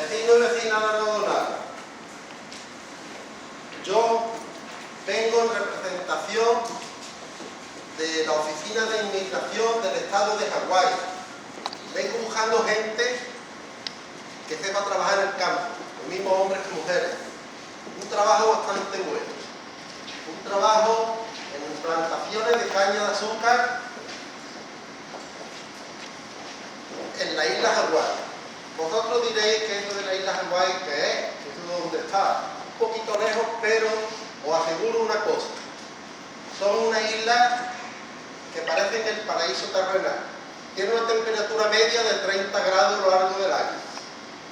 Vecinos y vecinas de Algodonal, yo vengo en representación de la Oficina de Inmigración del Estado de Hawái. Vengo buscando gente que sepa trabajar en el campo, los mismos hombres que mujeres. Un trabajo bastante bueno. Un trabajo en plantaciones de caña de azúcar en la isla Hawái. Vosotros diréis que esto de la isla Hawái, ¿qué es? ¿Esto es donde está? Un poquito lejos, pero os aseguro una cosa. Son una isla que parecen el paraíso terrenal. Tiene una temperatura media de 30 grados a lo largo del año.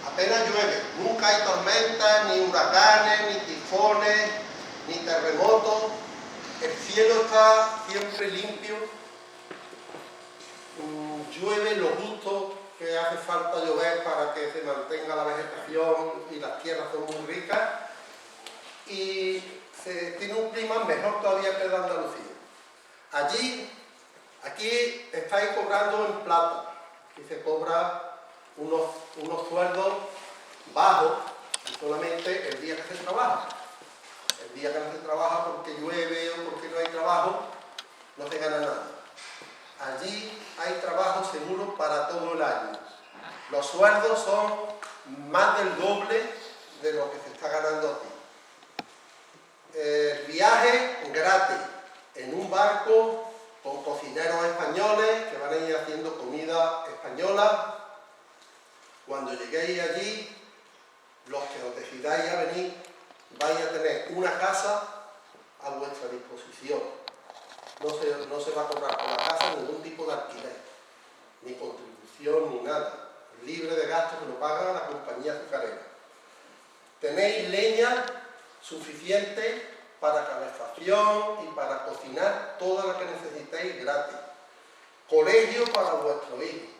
Apenas llueve. Nunca hay tormentas, ni huracanes, ni tifones, ni terremotos. El cielo está siempre limpio. Llueve lo justo que hace falta llover para que se mantenga la vegetación y las tierras son muy ricas, y tiene un clima mejor todavía que el de Andalucía. Aquí estáis cobrando en plata, aquí se cobra unos sueldos bajos, y solamente el día que se trabaja. El día que no se trabaja porque llueve o porque no hay trabajo, no se gana nada. Allí hay trabajo seguro para todo el año. Los sueldos son más del doble de lo que se está ganando aquí. El viaje gratis en un barco con cocineros españoles que van a ir haciendo comida española. Cuando lleguéis allí, los que os decidáis a venir, vais a tener una casa a vuestra disposición. No se va a cobrar por la casa ningún tipo de alquiler, ni contribución, ni nada. Libre de gastos que lo paga la compañía azucarera. Tenéis leña suficiente para calefacción y para cocinar toda la que necesitéis gratis. Colegio para vuestros hijos.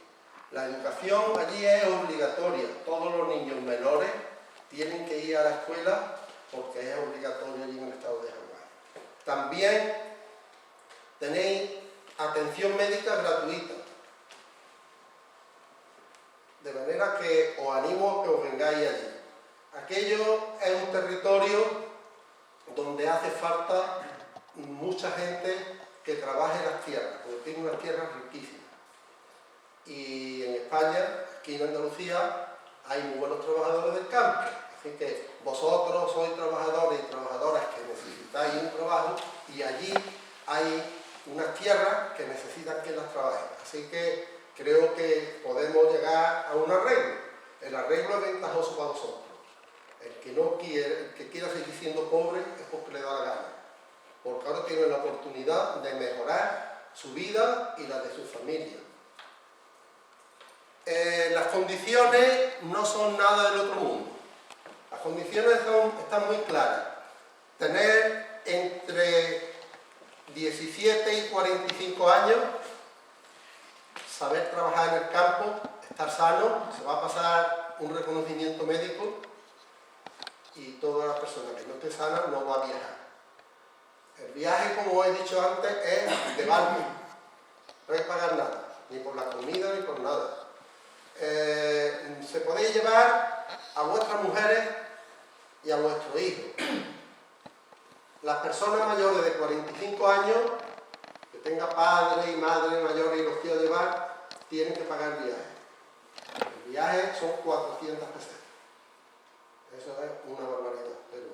La educación allí es obligatoria. Todos los niños menores tienen que ir a la escuela porque es obligatorio allí en el estado de Hawái. También tenéis atención médica gratuita. De manera que os animo a que os vengáis allí. Aquello es un territorio donde hace falta mucha gente que trabaje en las tierras, porque tiene unas tierras riquísimas. Y en España, aquí en Andalucía, hay muy buenos trabajadores del campo. Así que vosotros sois trabajadores y trabajadoras que necesitáis un trabajo, y allí hay unas tierras que necesitan que las trabajen. Así que creo que podemos llegar a un arreglo. El arreglo es ventajoso para vosotros. El que quiera seguir siendo pobre es porque le da la gana. Porque ahora tiene la oportunidad de mejorar su vida y la de su familia. Las condiciones no son nada del otro mundo. Las condiciones están muy claras. Tener entre 17 y 45 años, saber trabajar en el campo, estar sano, se va a pasar un reconocimiento médico, y toda la persona que no esté sana no va a viajar. El viaje, como he dicho antes, es de barco, no hay que pagar nada, ni por la comida ni por nada. Se podéis llevar a vuestras mujeres y a vuestros hijos. Las personas mayores de 45 años, que tenga padre y madre mayores y los quiera llevar, tienen que pagar el viaje. El viaje son 400 pesetas. Eso es una barbaridad, pero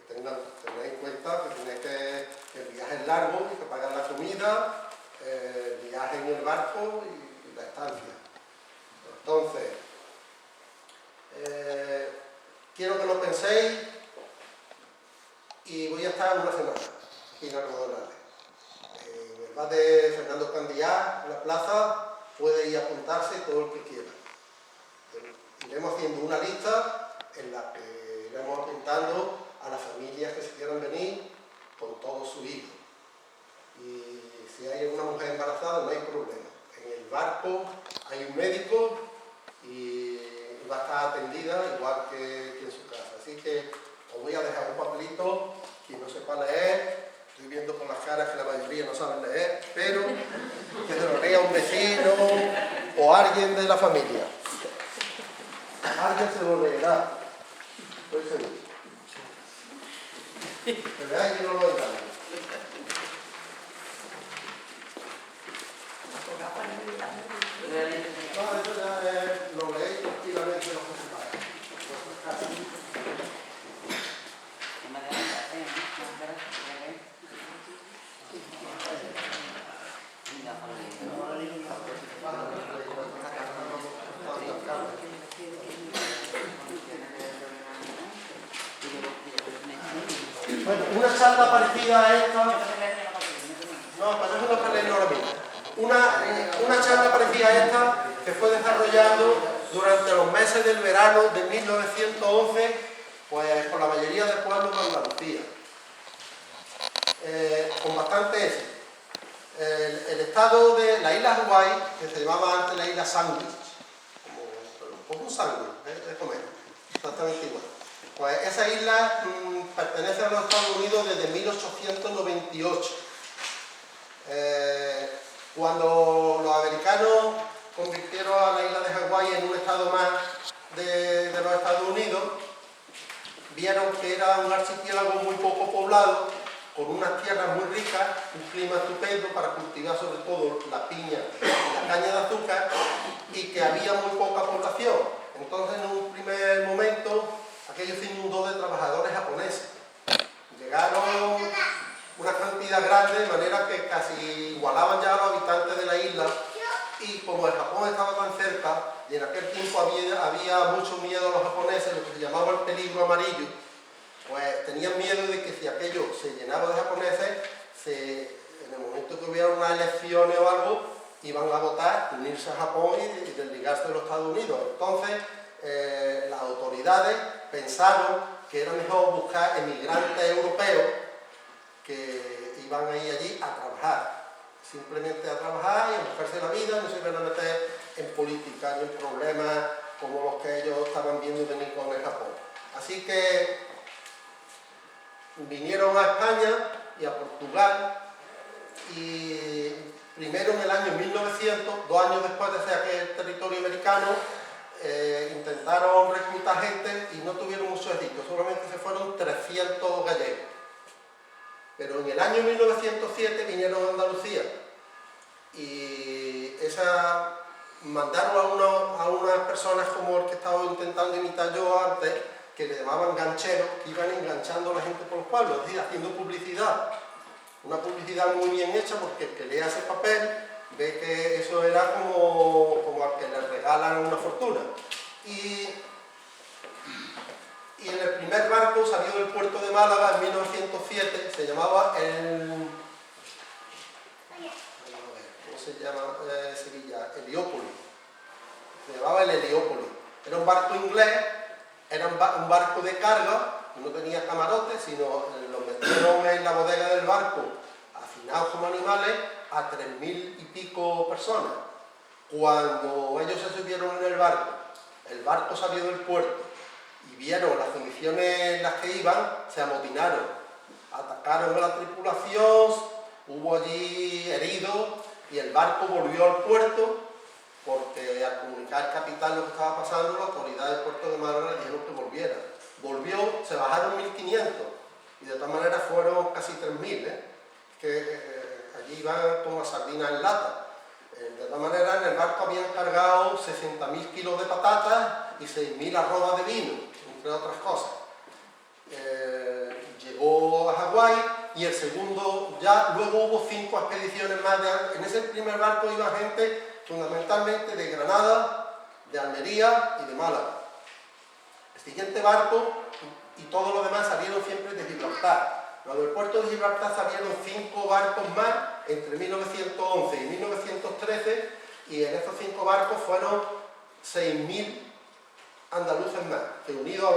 tened en cuenta que el viaje es largo, hay que pagar la comida, el viaje en el barco y la estancia. Entonces, quiero que lo penséis, y voy a estar una semana aquí en Algodonal. En el bar de Fernando Candillá, en la plaza, puede ir a apuntarse todo el que quiera. Iremos haciendo una lista en la que iremos apuntando a las familias que se quieran venir con todos sus hijos. Y si hay alguna mujer embarazada, no hay problema. En el barco hay un médico y va a estar atendida igual que en su casa. Así que os voy a dejar un papelito. Quien no sepa leer, estoy viendo por las caras que la mayoría no saben leer, pero que se lo lea un vecino o alguien de la familia. Alguien se lo lee. verá. Estoy seguro. Que veáis que no lo engaño. No, eso ya lo leéis tranquilamente lo que sepáis. Bueno, una charla parecida a esta... No, para eso no está leyendo ahora mismo. Una charla parecida a esta que fue desarrollando durante los meses del verano de 1911, pues por la mayoría de pueblos de Andalucía. Con bastante éxito. El estado de la isla Hawái, que se llamaba antes la isla Sandwich, como un sándwich, de comer, exactamente igual. Pues esa isla pertenece a los Estados Unidos desde 1898. Cuando los americanos convirtieron a la isla de Hawái en un estado más de los Estados Unidos, vieron que era un archipiélago muy poco poblado, con unas tierras muy ricas, un clima estupendo para cultivar sobre todo la piña y la caña de azúcar, y que había muy poca población. Entonces, en un primer momento, aquello se inundó de trabajadores japoneses. Llegaron una cantidad grande, de manera que casi igualaban ya a los habitantes de la isla, y como el Japón estaba tan cerca, y en aquel tiempo había mucho miedo a los japoneses, lo que se llamaba el peligro amarillo, pues tenían miedo de que si aquello se llenaba de japoneses, en el momento que hubiera unas elecciones o algo, iban a votar, unirse a Japón y desligarse de los Estados Unidos. Entonces, las autoridades pensaron que era mejor buscar emigrantes europeos que iban a ir allí a trabajar, simplemente a trabajar y a buscarse la vida, no se iban a meter en política ni en problemas como los que ellos estaban viendo venir con el Japón. Así que vinieron a España y a Portugal, y primero en el año 1900, 2 años después de ser aquel territorio americano, intentaron reclutar gente y no tuvieron mucho éxito, solamente se fueron 300 gallegos. Pero en el año 1907 vinieron a Andalucía y mandaron a unas personas como el que estaba intentando imitar yo antes, que le llamaban gancheros, que iban enganchando a la gente por los pueblos, es decir, haciendo publicidad. Una publicidad muy bien hecha, porque el que lea ese papel ve que eso era como al que le regalan una fortuna. Y en el primer barco salió del puerto de Málaga en 1907, se llamaba ¿cómo se llama? Sevilla, Heliópolis. Se llamaba el Heliópolis. Era un barco inglés, era un barco de carga, no tenía camarotes, sino lo metieron en la bodega del barco, hacinados como animales, a 3.000 y pico personas. Cuando ellos se subieron en el barco salió del puerto y vieron las condiciones en las que iban, se amotinaron, atacaron a la tripulación, hubo allí heridos y el barco volvió al puerto, porque al comunicar al capitán lo que estaba pasando, la autoridad del puerto de Málaga le dijeron que volviera. Volvió, se bajaron 1.500 y de todas maneras fueron casi 3.000, que allí iban como sardinas en lata. De todas maneras, en el barco habían cargado 60.000 kilos de patatas y 6.000 arrobas de vino, entre otras cosas. Llegó a Hawái y el segundo, ya luego hubo 5 expediciones más. En ese primer barco iba gente fundamentalmente de Granada, de Almería y de Málaga. El siguiente barco y todos los demás salieron siempre de Gibraltar. Los del puerto de Gibraltar salieron 5 barcos más entre 1911 y 1913, y en estos 5 barcos fueron 6.000 andaluces más, que unidos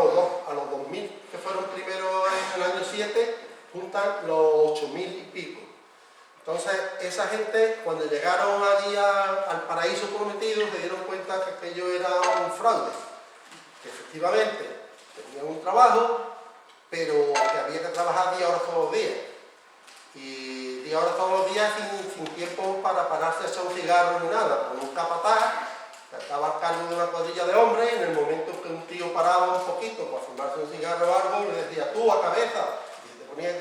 a los 2.000 que fueron primero en el año 7, juntan los 8.000 y pico. Entonces, esa gente, cuando llegaron allí al paraíso prometido, se dieron cuenta que aquello era un fraude, que efectivamente tenían un trabajo, pero que había que trabajar 10 horas todos los días. Y 10 horas todos los días sin tiempo para pararse a echar un cigarro ni nada, con un capataz que estaba al cargo de una cuadrilla de hombres, y en el momento que un tío paraba un poquito para fumarse un cigarro o algo, le decía, tú a cabeza, y te tenía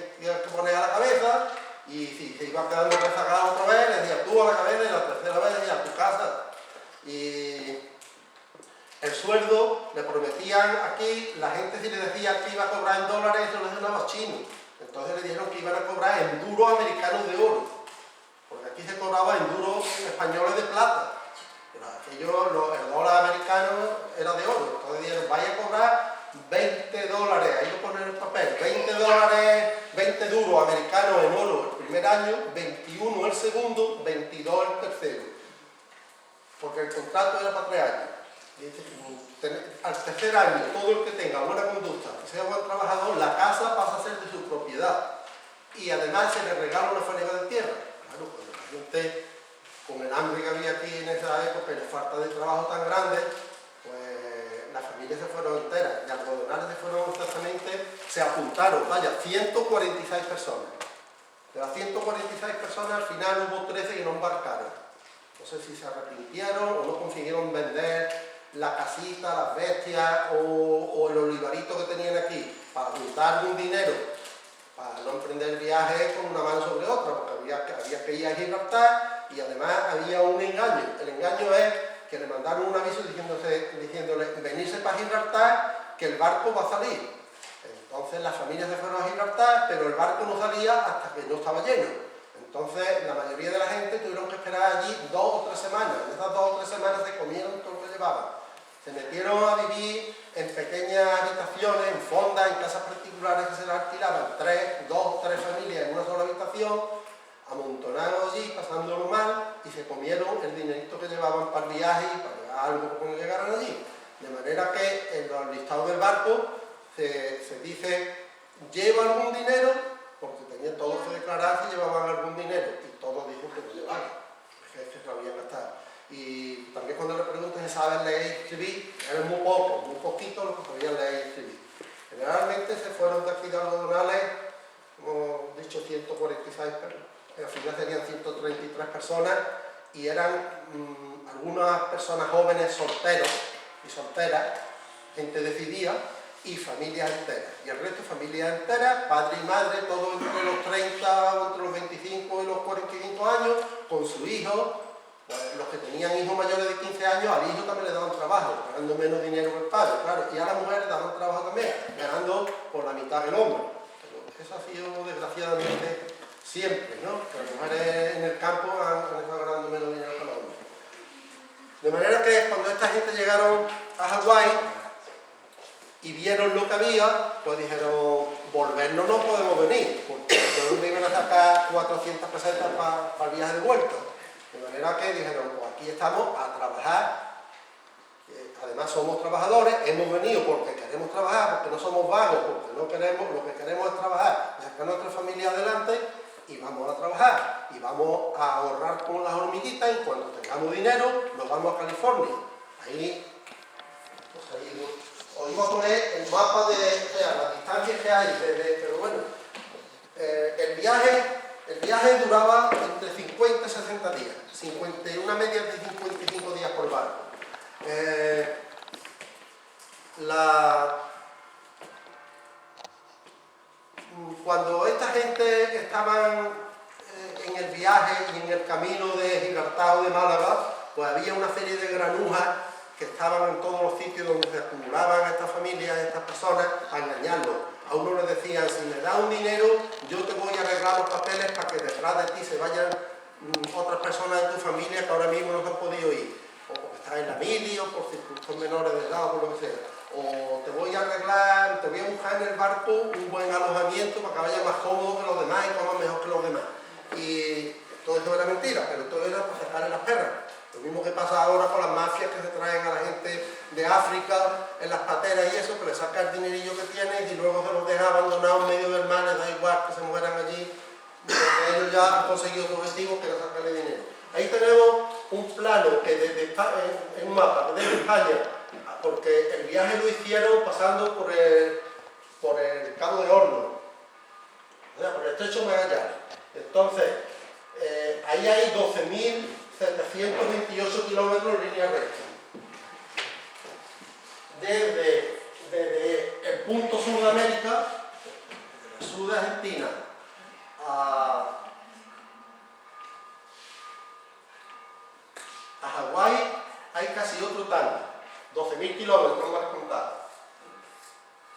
que poner a la cabeza, y si se iba quedando rezagado otra vez, le decía, tú a la cabeza, y la tercera vez decía, a tu casa. Y el sueldo le prometían aquí, la gente si le decía que iba a cobrar en dólares, eso les sonaba chino. Entonces le dijeron que iban a cobrar en duros americanos de oro, porque aquí se cobraba en duros españoles de plata. Pero aquello, el dólar americano era de oro. Entonces dijeron, vaya a cobrar 20 dólares, ahí lo ponen en el papel, 20 dólares, 20 duros americanos en oro el primer año, 21 el segundo, 22 el tercero. Porque el contrato era para 3 años. Al tercer año, todo el que tenga buena conducta, que sea buen trabajador, la casa pasa a ser de su propiedad. Y además se le regala una fanega de tierra. Claro, cuando la gente, con el hambre que había aquí en esa época y la falta de trabajo tan grande, pues las familias se fueron enteras. Y algodonales se fueron exactamente, se apuntaron, vaya, 146 personas. De las 146 personas, al final hubo 13 que no embarcaron. No sé si se arrepintieron o no consiguieron vender la casita, las bestias o el olivarito que tenían aquí para juntar un dinero, para no emprender el viaje con una mano sobre otra, porque había que ir a Gibraltar y además había un engaño. El engaño es que le mandaron un aviso diciéndole venirse para Gibraltar que el barco va a salir. Entonces las familias se fueron a Gibraltar, pero el barco no salía hasta que no estaba lleno. Entonces la mayoría de la gente tuvieron que esperar allí 2 o 3 semanas. En esas 2 o 3 semanas se comieron todo lo que llevaban. Se metieron a vivir en pequeñas habitaciones, en fondas, en casas particulares que se las alquilaban 2 o 3 familias en una sola habitación, amontonados allí, pasándolo mal, y se comieron el dinerito que llevaban para el viaje y para llevar algo cuando llegaran allí. De manera que en los listados del barco se dice, ¿lleva algún dinero? Porque tenían todos que declarar si llevaban algún dinero, y todos dicen que no llevaban, que se lo habían gastado. Y también cuando le preguntan si saben leer y escribir, eran muy poquito los que sabían leer y escribir. Generalmente se fueron de aquí de Algodonales, como he dicho, 146, al final serían 133 personas, y eran algunas personas jóvenes solteros y solteras, gente decidida, y familias enteras. Y el resto familias enteras, padre y madre, todos entre los 30 o entre los 25 y los 45 años, con su hijo. Pues los que tenían hijos mayores de 15 años, al hijo también le daban trabajo, ganando menos dinero que el padre, claro, y a las mujeres le daban trabajo también, ganando por la mitad del hombre. Pero eso ha sido desgraciadamente siempre, ¿no? Que las mujeres en el campo han estado ganando menos dinero que los hombres. De manera que cuando esta gente llegaron a Hawái y vieron lo que había, pues dijeron, volvernos no podemos venir, porque de dónde iban a sacar 400 pesetas para el viaje de vuelta. De manera que dijeron, pues aquí estamos a trabajar, además somos trabajadores, hemos venido porque queremos trabajar, porque no somos vagos, porque no queremos, lo que queremos es trabajar, sacar nuestra familia adelante y vamos a trabajar, y vamos a ahorrar con las hormiguitas, y cuando tengamos dinero nos vamos a California. Ahí, pues ahí os iba a poner el mapa de las distancias que hay, pero bueno, el viaje duraba entre 50 y 60 días, una media de 55 días por barco. Cuando esta gente estaban en el viaje y en el camino de Gibraltar o de Málaga, pues había una serie de granujas que estaban en todos los sitios donde se acumulaban estas familias, estas personas, a engañarlos. A uno le decían, si me das un dinero, yo te voy a arreglar los papeles para que detrás de ti se vayan otras personas de tu familia que ahora mismo no se han podido ir, o porque estás en la mili, o por circunstancias menores de edad, o por lo que sea. O te voy a arreglar, te voy a buscar en el barco un buen alojamiento para que vaya más cómodo que los demás y coma mejor que los demás. Y todo eso era mentira, pero todo era para sacarle las perras. Lo mismo que pasa ahora con las mafias que se traen a la gente de África en las pateras y eso, que le saca el dinerillo que tienen y luego se los deja abandonados en medio del mar, les da igual que se mueran allí, porque ellos ya han conseguido su objetivo, que era sacarle dinero. Ahí tenemos un plano que desde en un mapa que desde España, porque el viaje lo hicieron pasando por el Cabo de Hornos, o sea, por el estrecho de Magallanes. Entonces, ahí hay 12.728 kilómetros en línea recta. desde el punto sur de América, el sur de Argentina, a Hawái, hay casi otro tanto, 12.000 kilómetros más contados.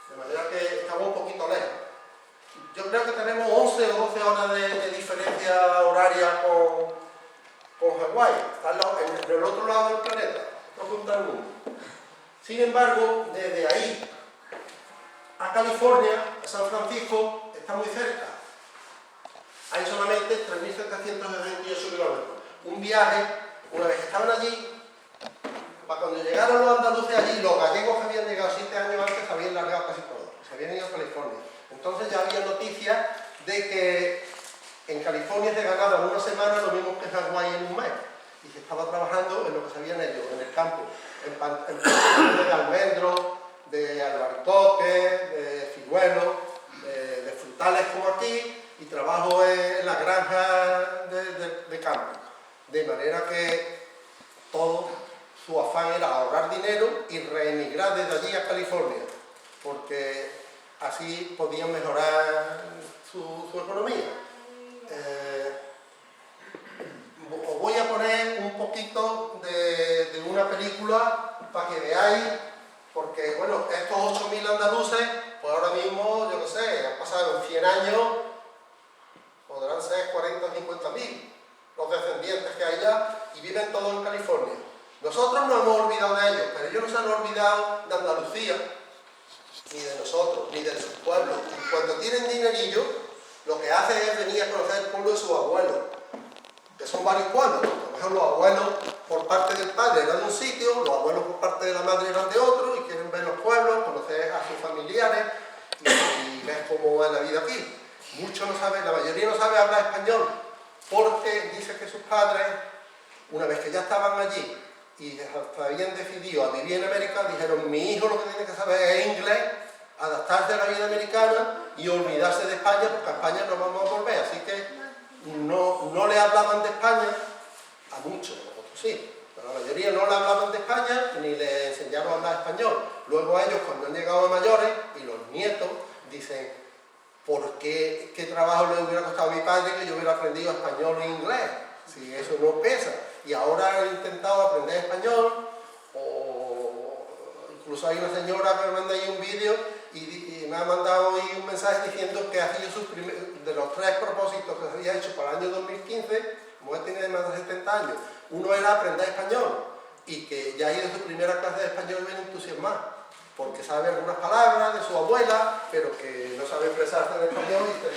De manera que estamos un poquito lejos. Yo creo que tenemos 11 o 12 horas de diferencia horaria con Hawái. Está en el otro lado del planeta, otro punto del mundo. Sin embargo, desde ahí a California, a San Francisco, está muy cerca. Hay solamente 3.768 kilómetros. Un viaje, una vez que estaban allí, para cuando llegaron los andaluces allí, los gallegos que habían llegado 7 años antes se habían largado casi todos, se habían ido a California. Entonces ya había noticias de que en California se ganaba en una semana lo mismo que en Hawái en un mes. Y se estaba trabajando en lo que sabían ellos, en el campo, en plantaciones de almendros, de albaricoques, de ciruelos, de frutales como aquí, y trabajo en las granjas de campo. De manera que todo su afán era ahorrar dinero y reemigrar desde allí a California, porque así podían mejorar su economía. Os voy a poner un poquito de una película para que veáis, porque bueno, estos 8.000 andaluces, pues ahora mismo, yo qué sé, han pasado en 100 años, podrán ser 40 o 50.000 los descendientes que hay ya, y viven todos en California. Nosotros nos hemos olvidado de ellos, pero ellos no se han olvidado de Andalucía, ni de nosotros, ni de sus pueblos. Y cuando tienen dinerillo, lo que hacen es venir a conocer el pueblo de sus abuelos, que son varios pueblos. Por ejemplo, los abuelos por parte del padre eran de un sitio, los abuelos por parte de la madre eran de otro, y quieren ver los pueblos, conocer a sus familiares y ver cómo va la vida aquí. Muchos no saben, la mayoría no sabe hablar español, porque dice que sus padres, una vez que ya estaban allí y habían decidido a vivir en América, dijeron: mi hijo lo que tiene que saber es inglés, adaptarse a la vida americana y olvidarse de España, porque a España no vamos a volver. Así que no le hablaban de España, a muchos, a otros sí, pero a la mayoría no le hablaban de España ni le enseñaron a hablar español. Luego ellos, cuando han llegado a mayores, y los nietos dicen: ¿por qué trabajo le hubiera costado a mi padre que yo hubiera aprendido español e inglés? Si eso no pesa. Y ahora he intentado aprender español, o incluso hay una señora que me manda ahí un vídeo y me ha mandado ahí un mensaje diciendo que hacía de los 3 propósitos que se había hecho para el año 2015, como él tiene más de 70 años, uno era aprender español, y que ya ha ido a su primera clase de español bien entusiasmado, porque sabe algunas palabras de su abuela, pero que no sabe expresarse en español y